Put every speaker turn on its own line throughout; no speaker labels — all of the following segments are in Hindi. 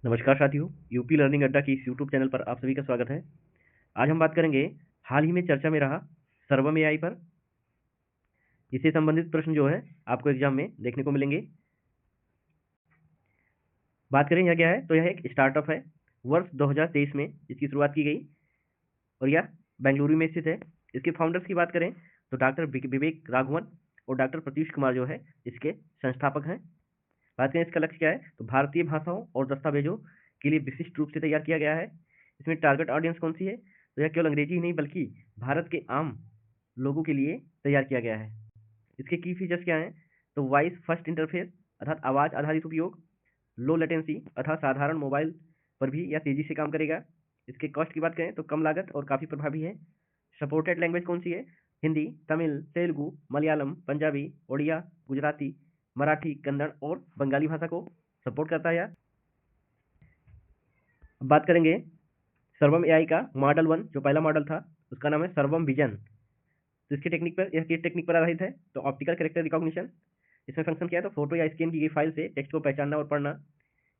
नमस्कार साथियों, यूपी लर्निंग अड्डा की इस यूट्यूब चैनल पर आप सभी का स्वागत है। आज हम बात करेंगे हाल ही में चर्चा में रहा सर्वम एआई पर। इससे संबंधित प्रश्न जो है आपको एग्जाम में देखने को मिलेंगे। बात करें यह क्या है, तो यह एक स्टार्टअप है। वर्ष 2023 में इसकी शुरुआत की गई और यह बेंगलुरु में स्थित है। इसके फाउंडर्स की बात करें तो डॉक्टर विवेक राघवन और डॉक्टर प्रतीश कुमार जो है इसके संस्थापक हैं। बात करें इसका लक्ष्य क्या है, तो भारतीय भाषाओं और दस्तावेजों के लिए विशिष्ट रूप से तैयार किया गया है। इसमें टारगेट ऑडियंस कौन सी है, तो यह केवल अंग्रेजी ही नहीं बल्कि भारत के आम लोगों के लिए तैयार किया गया है। इसके की फीचर्स क्या हैं, तो वॉइस फर्स्ट इंटरफेस अर्थात आवाज़ आधारित उपयोग, लो लेटेंसी अर्थात साधारण मोबाइल पर भी यह तेज़ी से काम करेगा। इसके कॉस्ट की बात करें तो कम लागत और काफ़ी प्रभावी है। सपोर्टेड लैंग्वेज कौन सी है, हिंदी, तमिल, तेलुगु, मलयालम, पंजाबी, उड़िया, गुजराती, मराठी, कन्नड़ और बंगाली भाषा को सपोर्ट करता है यह। अब बात करेंगे सर्वम एआई का मॉडल 1 जो पहला मॉडल था उसका नाम है सर्वम विजन। तो इसकी टेक्निक पर यह किस टेक्निक पर आधारित है, तो ऑप्टिकल कैरेक्टर रिकॉग्निशन। इसमें फंक्शन क्या है, तो फोटो या स्कैन की गई फाइल से टेक्स्ट को पहचानना और पढ़ना।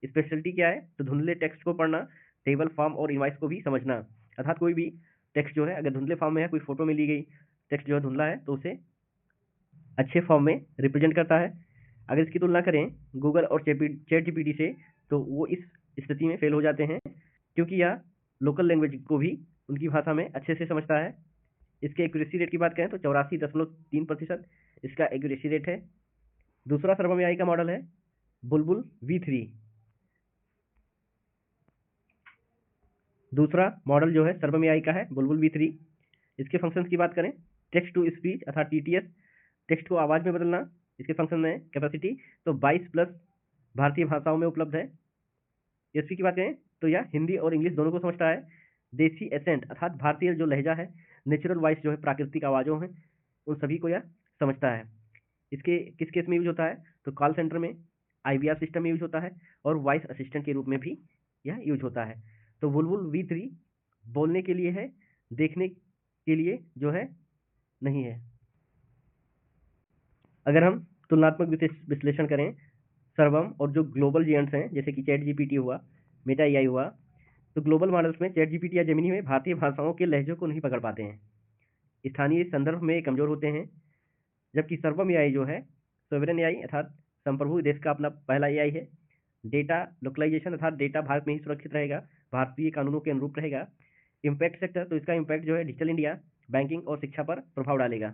स्पेशलिटी क्या है, तो धुंधले टेक्स्ट को पढ़ना, टेबल फॉर्म और इनवाइस को भी समझना। अर्थात कोई भी टेक्स्ट जो है अगर धुंधले फॉर्म में है, कोई फोटो में ली गई टेक्स्ट जो है धुंधला है, तो उसे अच्छे फॉर्म में रिप्रेजेंट करता है। अगर इसकी तुलना करें गूगल और चैट जीपीटी से, तो वो इस स्थिति में फेल हो जाते हैं क्योंकि यह लोकल लैंग्वेज को भी उनकी भाषा में अच्छे से समझता है। इसके एक्यूरेसी रेट की बात करें तो 84.3% इसका एक्यूरेसी रेट है। दूसरा सर्वम एआई का मॉडल है बुलबुल V3। दूसरा मॉडल जो है सर्वम एआई का है बुलबुल V3। इसके फंक्शंस की बात करें, टेक्स्ट टू स्पीच अर्थात टीटीएस, टेक्स्ट को आवाज़ में बदलना। इसके फंक्शन में कैपेसिटी तो 22+ भारतीय भाषाओं में उपलब्ध है। एसपी की बात करें तो यह हिंदी और इंग्लिश दोनों को समझता है। देसी एसेंट अर्थात भारतीय जो लहजा है, नेचुरल वॉइस जो है प्राकृतिक आवाज़ों हैं, उन सभी को यह समझता है। इसके किस केस में यूज होता है, तो कॉल सेंटर में, आईवीआर सिस्टम में यूज होता है और वॉइस असिस्टेंट के रूप में भी यह यूज होता है। तो बुलबुल V3 बोलने के लिए है, देखने के लिए जो है नहीं है। अगर हम तुलनात्मक विश्लेषण करें सर्वम और जो ग्लोबल जियंट्स हैं जैसे कि चैट जीपीटी हुआ, मेटा एआई हुआ, तो ग्लोबल मॉडल्स में चैट जीपीटी या जेमिनी में भारतीय भाषाओं के लहजों को नहीं पकड़ पाते हैं, स्थानीय संदर्भ में कमजोर होते हैं। जबकि सर्वम एआई जो है सोवरेन एआई अर्थात संप्रभु देश का अपना पहला एआई है। डेटा लोकलाइजेशन अर्थात डेटा भारत में ही सुरक्षित रहेगा, भारतीय कानूनों के अनुरूप रहेगा। इम्पैक्ट सेक्टर, तो इसका इम्पैक्ट जो है डिजिटल इंडिया, बैंकिंग और शिक्षा पर प्रभाव डालेगा।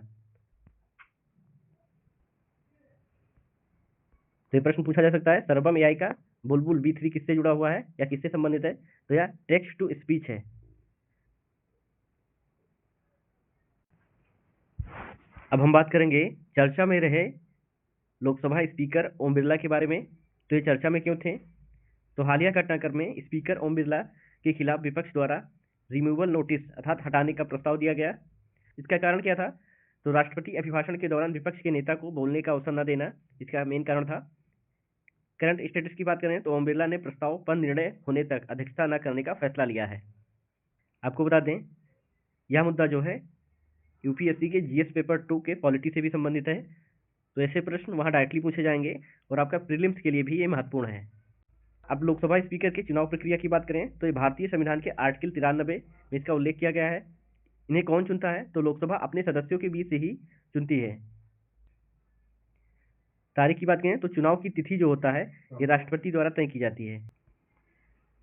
तो ये प्रश्न पूछा जा सकता है सर्वम एआई का बुलबुल V3 किससे जुड़ा हुआ है या किससे संबंधित है, तो यह टेक्स्ट टू स्पीच है। अब हम बात करेंगे चर्चा में रहे लोकसभा स्पीकर ओम बिरला के बारे में। तो ये चर्चा में क्यों थे, तो हालिया घटनाक्रम में स्पीकर ओम बिरला के खिलाफ विपक्ष द्वारा रिमूवल नोटिस अर्थात हटाने का प्रस्ताव दिया गया। इसका कारण क्या था, तो राष्ट्रपति अभिभाषण के दौरान विपक्ष के नेता को बोलने का अवसर न देना इसका मेन कारण था। करंट स्टेटस की बात करें तो ओम बिरला ने प्रस्ताव पर निर्णय होने तक अध्यक्षता न करने का फैसला लिया है। आपको बता दें यह मुद्दा जो है यूपीएससी के जीएस पेपर 2 के पॉलिटी से भी संबंधित है। तो ऐसे प्रश्न वहां डायरेक्टली पूछे जाएंगे और आपका प्रीलिम्स के लिए भी ये महत्वपूर्ण है। अब लोकसभा स्पीकर की चुनाव प्रक्रिया की बात करें तो ये भारतीय संविधान के आर्टिकल 93 में इसका उल्लेख किया गया है। इन्हें कौन चुनता है, तो लोकसभा अपने सदस्यों के बीच से ही चुनती है। तारीख की बात करें तो चुनाव की तिथि जो होता है ये राष्ट्रपति द्वारा तय की जाती है।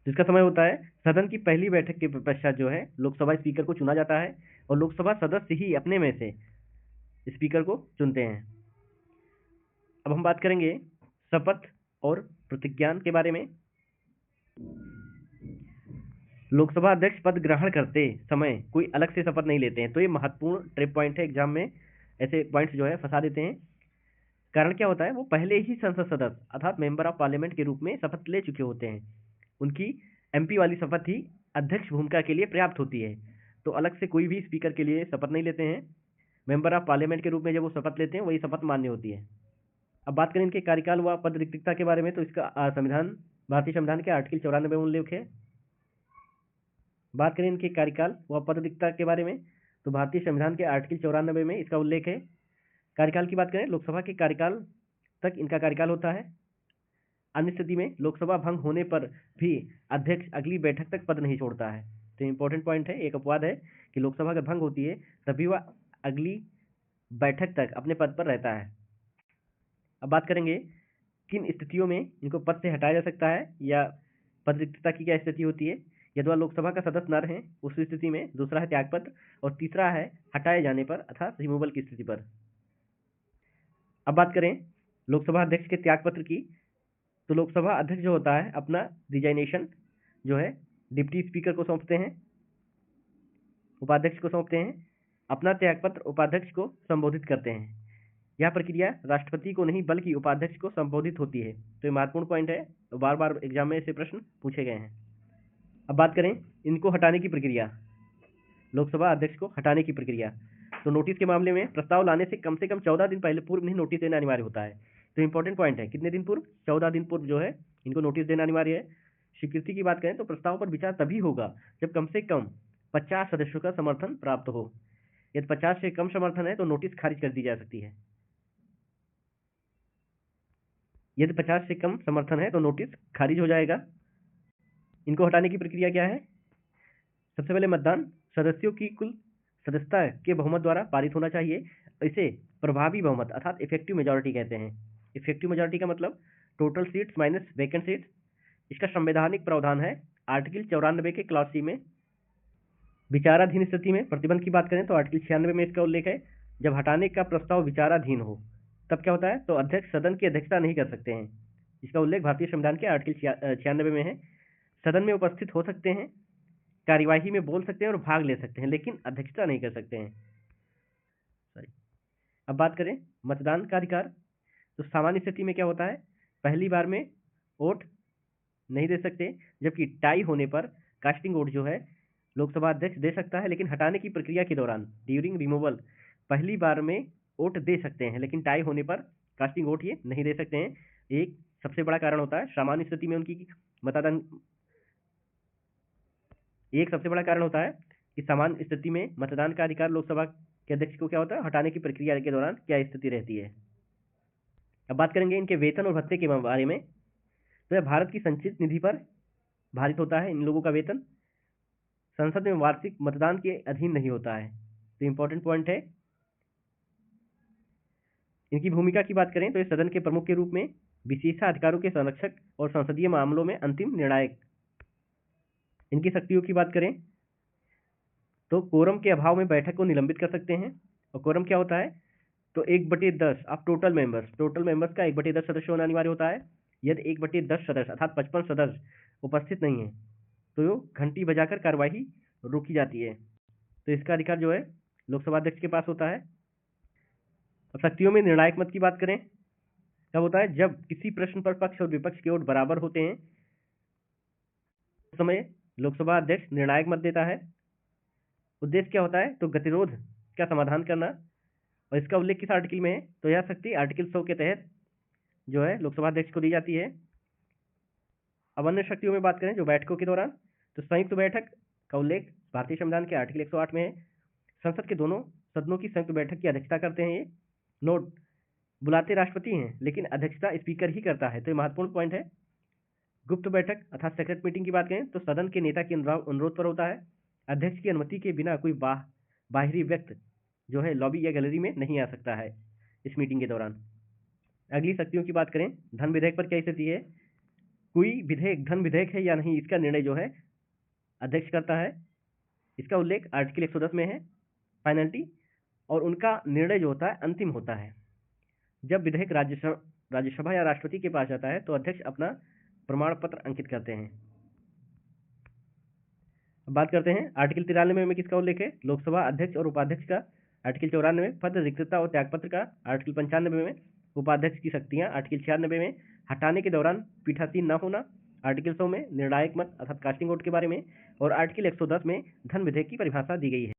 जिसका समय होता है सदन की पहली बैठक के पश्चात जो है लोकसभा स्पीकर को चुना जाता है और लोकसभा सदस्य ही अपने में से स्पीकर को चुनते हैं। अब हम बात करेंगे शपथ और प्रतिज्ञान के बारे में। लोकसभा अध्यक्ष पद ग्रहण करते समय कोई अलग से शपथ नहीं लेते हैं। तो ये महत्वपूर्ण ट्रिप पॉइंट है, एग्जाम में ऐसे पॉइंट्स जो है फंसा देते हैं। कारण क्या होता है, वो पहले ही संसद सदस्य अर्थात मेंबर ऑफ पार्लियामेंट के रूप में शपथ ले चुके होते हैं। उनकी एमपी वाली शपथ ही अध्यक्ष भूमिका के लिए पर्याप्त होती है। तो अलग से कोई भी स्पीकर के लिए शपथ नहीं लेते हैं। मेंबर ऑफ पार्लियामेंट के रूप में जब वो शपथ लेते हैं वही शपथ मान्य होती है। अब बात करें इनके कार्यकाल व पद रिक्तता के बारे में, तो इसका भारतीय संविधान के आर्टिकल 94 में उल्लेख है। बात करें इनके कार्यकाल व पद रिक्तता के बारे में, तो भारतीय संविधान के आर्टिकल 94 में इसका उल्लेख है। कार्यकाल की बात करें, लोकसभा के कार्यकाल तक इनका कार्यकाल होता है। अन्य स्थिति में लोकसभा भंग होने पर भी अध्यक्ष अगली बैठक तक पद नहीं छोड़ता है। तो इंपॉर्टेंट पॉइंट है, एक अपवाद है कि लोकसभा अगर भंग होती है तभी वह अगली बैठक तक अपने पद पर रहता है। अब बात करेंगे किन स्थितियों में इनको पद से हटाया जा सकता है या पद रिक्तता की क्या स्थिति होती है। यदि वह लोकसभा का सदस्य न रहे उस स्थिति में, दूसरा है त्यागपत्र और तीसरा है हटाए जाने पर अर्थात रिमूवल की स्थिति पर। अब बात करें लोकसभा अध्यक्ष के त्यागपत्र की, तो लोकसभा अध्यक्ष जो होता है अपना रिजाइनेशन जो है डिप्टी स्पीकर को सौंपते हैं, उपाध्यक्ष को सौंपते हैं, अपना त्यागपत्र उपाध्यक्ष को संबोधित करते हैं। यह प्रक्रिया राष्ट्रपति को नहीं बल्कि उपाध्यक्ष को संबोधित होती है। तो ये महत्वपूर्ण पॉइंट है, बार बार एग्जाम में ऐसे प्रश्न पूछे गए हैं। अब बात करें इनको हटाने की प्रक्रिया, लोकसभा अध्यक्ष को हटाने की प्रक्रिया। तो नोटिस के मामले में प्रस्ताव लाने से कम 14 दिन पहले पूर्व नहीं नोटिस देना अनिवार्य होता है। तो इंपॉर्टेंट पॉइंट है, कितने दिन पूर्व? 14 दिन पूर्व जो है इनको नोटिस देना अनिवार्य है। स्वीकृति की बात करें तो प्रस्ताव पर विचार तभी होगा जब कम से कम 50 सदस्यों का समर्थन प्राप्त हो। यदि 50 से कम समर्थन है तो नोटिस खारिज कर दी जा सकती है। यदि 50 से कम समर्थन है तो नोटिस खारिज हो जाएगा। इनको हटाने की प्रक्रिया क्या है? सबसे पहले मतदान, सदस्यों की कुल सदस्यता के बहुमत द्वारा पारित होना चाहिए। इसे प्रभावी बहुमत अर्थात इफेक्टिव मेजॉरिटी कहते हैं। इफेक्टिव मेजॉरिटी का मतलब total seats minus vacant seats. इसका संवैधानिक प्रावधान है आर्टिकल 94 के क्लॉज सी में। विचाराधीन स्थिति में प्रतिबंध की बात करें तो आर्टिकल 96 में इसका उल्लेख है। जब हटाने का प्रस्ताव विचाराधीन हो तब क्या होता है? तो अध्यक्ष सदन की अध्यक्षता नहीं कर सकते हैं। इसका उल्लेख भारतीय संविधान के आर्टिकल 96 में है। सदन में उपस्थित हो सकते हैं, कार्यवाही में बोल सकते हैं और भाग ले सकते हैं, लेकिन अध्यक्षता नहीं कर सकते हैं। अब बात करें मतदान का अधिकार, तो सामान्य स्थिति में क्या होता है? पहली बार में वोट नहीं दे सकते, जबकि टाई होने पर कास्टिंग वोट जो है लोकसभा अध्यक्ष दे सकता है, लेकिन हटाने की प्रक्रिया के दौरान ड्यूरिंग रिमूवल पहली बार में वोट दे सकते हैं, लेकिन टाई होने पर कास्टिंग वोट ये नहीं दे सकते हैं। एक सबसे बड़ा कारण होता है सामान्य स्थिति में उनकी मतदान, एक सबसे बड़ा कारण होता है कि सामान्य स्थिति में मतदान का अधिकार लोकसभा के अध्यक्ष को क्या होता है? हटाने की प्रक्रिया के दौरान क्या स्थिति रहती है। अब बात करेंगे इनके वेतन और भत्ते के बारे में। तो यह भारत की संचित निधि पर भारित होता है। इन लोगों का वेतन संसद में वार्षिक मतदान के अधीन नहीं होता है। तो इंपॉर्टेंट पॉइंट है। इनकी भूमिका की बात करें तो ये सदन के प्रमुख के रूप में विशेषाधिकारों के संरक्षक और संसदीय मामलों में अंतिम निर्णायक। इनकी शक्तियों की बात करें तो कोरम के अभाव में बैठक को निलंबित कर सकते हैं। और कोरम क्या होता है? तो 1/10 ऑफ टोटल मेंबर्स का 1/10 सदस्य होना अनिवार्य होता है। यदि 1/10 सदस्य अर्थात 55 सदस्य उपस्थित नहीं है तो घंटी बजाकर कार्यवाही रोकी जाती है। तो इसका अधिकार जो है लोकसभा अध्यक्ष के पास होता है। अब शक्तियों में निर्णायक मत की बात करें, कब होता है? जब किसी प्रश्न पर पक्ष और विपक्ष के वोट बराबर होते हैं उस समय लोकसभा अध्यक्ष निर्णायक मत देता है। उद्देश्य क्या होता है? तो गतिरोध का समाधान करना। और इसका उल्लेख किस आर्टिकल में है? तो यह शक्ति आर्टिकल 100 के तहत जो है लोकसभा अध्यक्ष को दी जाती है। अब अन्य शक्तियों में बात करें जो बैठकों के दौरान, तो संयुक्त बैठक का उल्लेख भारतीय संविधान के आर्टिकल 108 में है। संसद के दोनों सदनों की संयुक्त बैठक की अध्यक्षता करते हैं। ये नोट बुलाते राष्ट्रपति हैं, लेकिन अध्यक्षता स्पीकर ही करता है। तो ये महत्वपूर्ण पॉइंट है। गुप्त बैठक अर्थात सेक्रेट मीटिंग की बात करें तो सदन के नेता के अनुरोध पर होता है। अध्यक्ष की अनुमति के बिना कोई बाहरी व्यक्ति जो है लॉबी या गैलरी में नहीं आ सकता है इस मीटिंग के दौरान। अगली शक्तियों की बात करें, धन विधेयक पर क्या स्थिति है? कोई विधेयक धन विधेयक है या नहीं, इसका निर्णय जो है अध्यक्ष करता है। इसका उल्लेख आर्टिकल 110 में है फाइनलिटी, और उनका निर्णय जो होता है अंतिम होता है। जब विधेयक राज्यसभा या राष्ट्रपति के पास जाता है तो अध्यक्ष अपना प्रमाण पत्र अंकित करते हैं। अब बात करते हैं आर्टिकल 93 में किसका उल्लेख है? लोकसभा अध्यक्ष और उपाध्यक्ष का। आर्टिकल 94 में पद रिक्तता और त्यागपत्र का। आर्टिकल 95 में उपाध्यक्ष की शक्तियां। आर्टिकल 96 में हटाने के दौरान पीठासीन न होना। आर्टिकल 100 में निर्णायक मत अर्थात कास्टिंग वोट के बारे में। और आर्टिकल 110 में धन विधेयक की परिभाषा दी गई है।